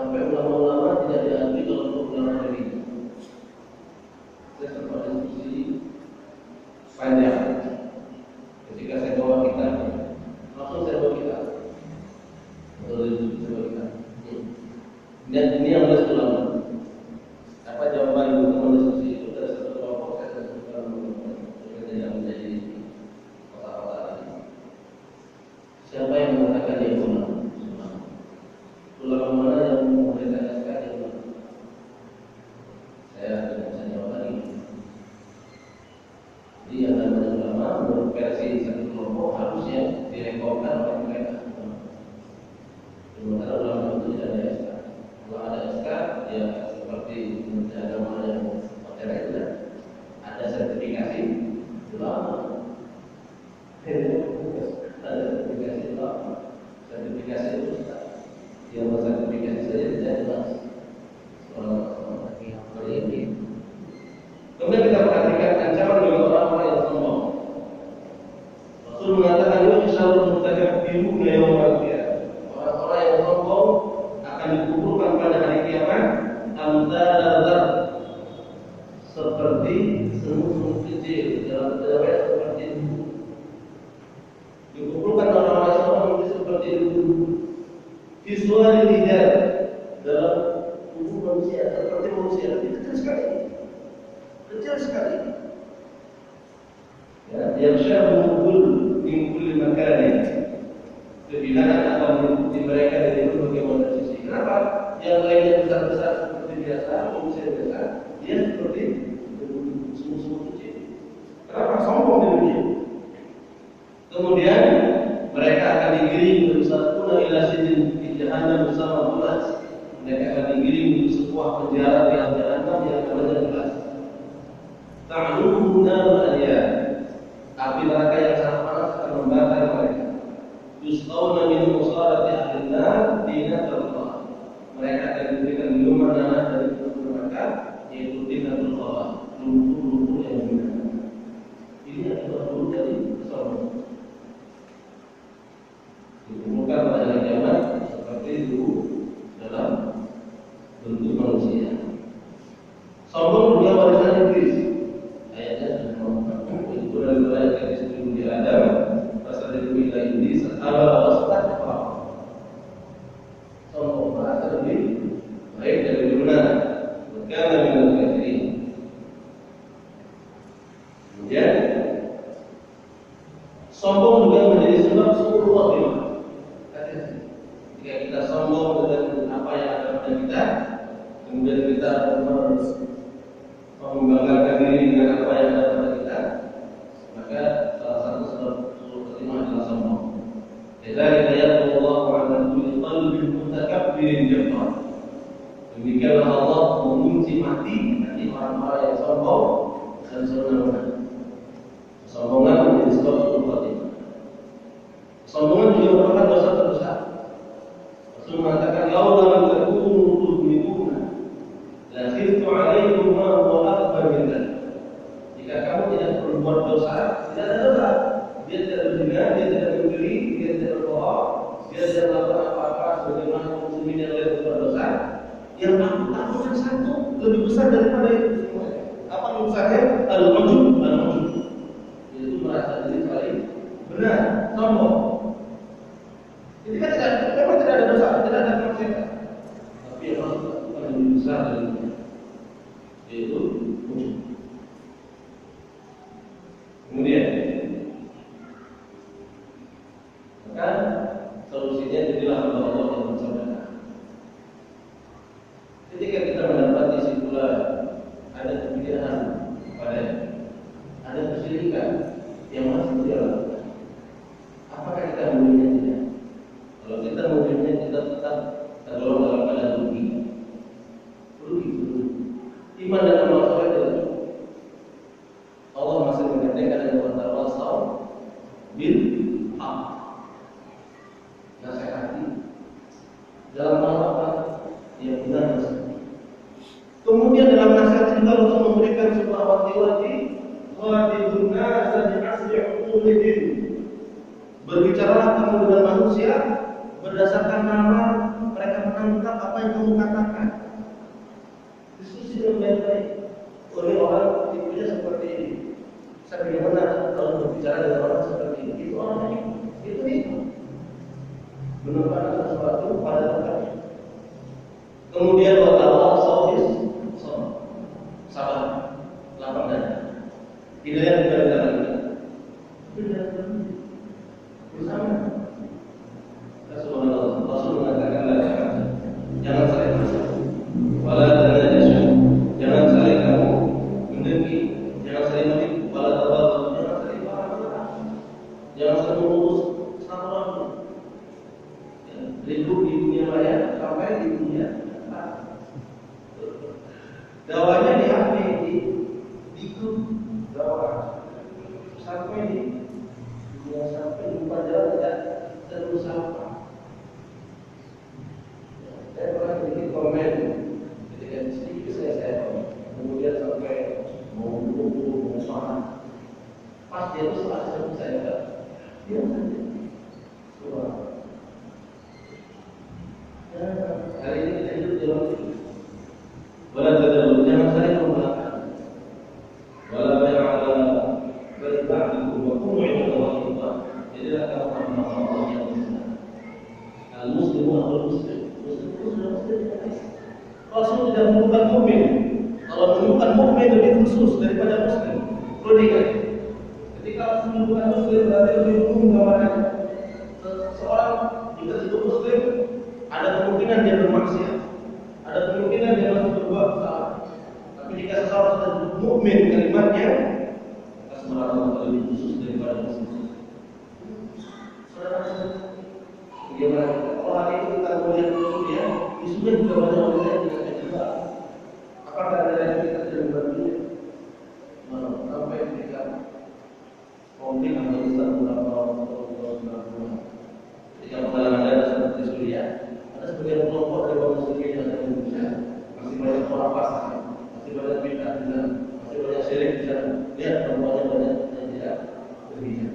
Sampai ulama-ulama tidak diakui kalau untuk ulama religi. Saya sempat diskusi panjang. Ketika saya bawa kitab, langsung saya bawa kitab. Dan ini yang menulis ulama. Apa jawaban teman diskusi itu dari satu kelompok saya sebutkan supaya tidak menjadi kota-kota lagi. Siapa yang mengatakan dia ulama? Ulama mana yang memberitakan sekali ulama? Saya tidak bisa jawab lagi. Jadi yang namanya ulama menurut versi satu kelompok harusnya direkomkan oleh mereka. Sementara ulama itu tidak ada SK. Kalau ada SK, ya seperti Menteri Agama yang pakai itu ada sertifikasi ulama. Ada sertifikasi ulama. Sertifikasi itu yang sertifikasi saja tidak jelas. Ini. Kemudian kita perhatikan ancaman bagi orang-orang yang sombong. Rasul mengatakan yuhsyarul mutakabbiruna yaumil qiyamah. Orang-orang yang sombong akan dikuburkan pada hari kiamat amsal seperti semut-semut kecil dalam riwayat seperti itu. Dikuburkan orang-orang yang sombong seperti itu. Visual lidah dalam tubuh manusia seperti manusia lebih kecil sekali. Ya, yang syahul min kulli makan. Kebilangan akan mengikuti mereka dari berbagai macam sisi. Kenapa? Yang lainnya besar-besar seperti biasa, manusia biasa, dia seperti semut-semut kecil. Kenapa? Sombong demikian. Kemudian mereka akan digiring bersatu ila sidin di jahannam bersama bulas. Mereka akan digiring di sebuah penjara di jahannam yang namanya bulas. Ta'luhu nar al-ya. Api neraka yang sangat panas akan membakar mereka. Yusqawna min musarati ahli nar dinatul. Mereka akan diberikan minuman nanah dari neraka yaitu dinatul qawa, lumpur-lumpur yang binatang. Ini adalah buruk dari kesombongan. Dikumpulkan pada hari kiamat seperti itu dalam bentuk manusia. Sombong juga warisan iblis. Ayatnya itu dari riwayat hadis Ibnu Adam pasal itu ila iblis aba wastakbara. Sombong merasa lebih baik dari dunia. Karena minal kafirin. Kemudian sombong juga menjadi sebab su'ul khatimah. Jika kita sombong dengan apa yang ada pada kita, kemudian kita membanggakan diri dengan apa yang ada pada kita, maka salah satu sebab su'ul khatimah adalah sombong. Lidzalika yaqulu ala kulli qalbin mutakabbirin jabbar. Demikianlah Allah mengunci hati orang-orang yang sombong dan senang. Sombongan menjadi sebab su'ul khatimah. Sombongan juga merupakan dosa terbesar. Rasul mengatakan, "Laula lam takunu tu'minuna, la khiftu 'alaikum ma huwa akbar min dzalik." Jika kamu tidak berbuat dosa, tidak ada dosa. Dia tidak berzina, dia tidak mencuri, dia tidak berbohong, dia tidak melakukan apa-apa sebagaimana muslimin yang lain berbuat dosa. Yang aku lakukan satu lebih besar daripada itu semua. Apa yang besarnya? Al-ujub, yaitu merasa diri paling benar, sombong. Jadi kan memang tidak ada dosa, tidak ada kemaksiatan. Tapi yang harus dilakukan lebih besar dari itu, yaitu ujub. Kemudian, maka solusinya jadilah Allah yang mensampaikan. Ketika kita mendapati simpula ada kebidahan padanya, ada kesyirikan yang masih dia lakukan, apakah kita memilihnya tidak? Kalau kita memilihnya, kita tetap tergolong dalam keadaan rugi. Iman dan amal soleh tidak cukup. Allah masih mengatakan ada watawassaw bil haq. Nasihati dalam hal apa yang benar. Kemudian dalam nasihat juga Rasul memberikan sebuah wati-wati khadibun nasa bi asli uqulihim. Berbicaralah kamu dengan manusia berdasarkan nama mereka menangkap apa yang kamu katakan. Diskusi dengan baik-baik. Oleh orang tipenya seperti ini. Saya bagaimana kalau berbicara dengan orang seperti ini? Itu orangnya itu. Menempatkan sesuatu pada tempatnya. Kemudian Allah sawis sabar, lapang dada. Hidayah bukan di tangan kita. Bersama. Rasul mengatakan jangan saling hasad, wala tanajashu, jangan saling kamu mendengki, jangan saling menipu, wala tabaghadu, jangan saling marah-marah, jangan saling memutus silaturahmi. Hidup di dunia maya sampai di dunia dawanya di HP di grup dakwah sampai di dunia sampai di jalan tidak terus apa. Saya pernah bikin komen ketika sedikit saya kemudian sampai mau marah. Pas dia itu setelah saya dia saja. Hari ini kita hidup dalam wala tadallu, jangan saling membelakang. Wala bai'ala bai'akum wa kunu 'inda Allah. Jadilah kamu Allah yang benar. Al-muslimu al-muslim. Muslim itu sudah muslim. Rasul tidak menemukan mukmin. Kalau menemukan mukmin lebih khusus daripada muslim. Perlu diingat. Ketika Rasul menemukan muslim berarti lebih umum gambarannya. Seorang jika itu muslim ada kemungkinan dia bermaksiat, ada kemungkinan dia masih berbuat salah. Tapi jika seseorang sudah mukmin kalimatnya, maka sebenarnya lebih khusus daripada muslim. Saudara, bagaimana? Kalau hari itu kita melihat dia, isunya juga banyak orang yang tidak juga. Apakah ada yang kita tidak membantunya? Sampai ketika konflik antara Islam beberapa orang ketika pengalaman ada seperti Suriah. Ada sebagian kelompok dari kaum muslimin yang ada di Indonesia masih banyak khurafat, masih banyak bid'ah di sana, masih banyak syirik di sana. Lihat perempuannya banyak yang tidak berhijab.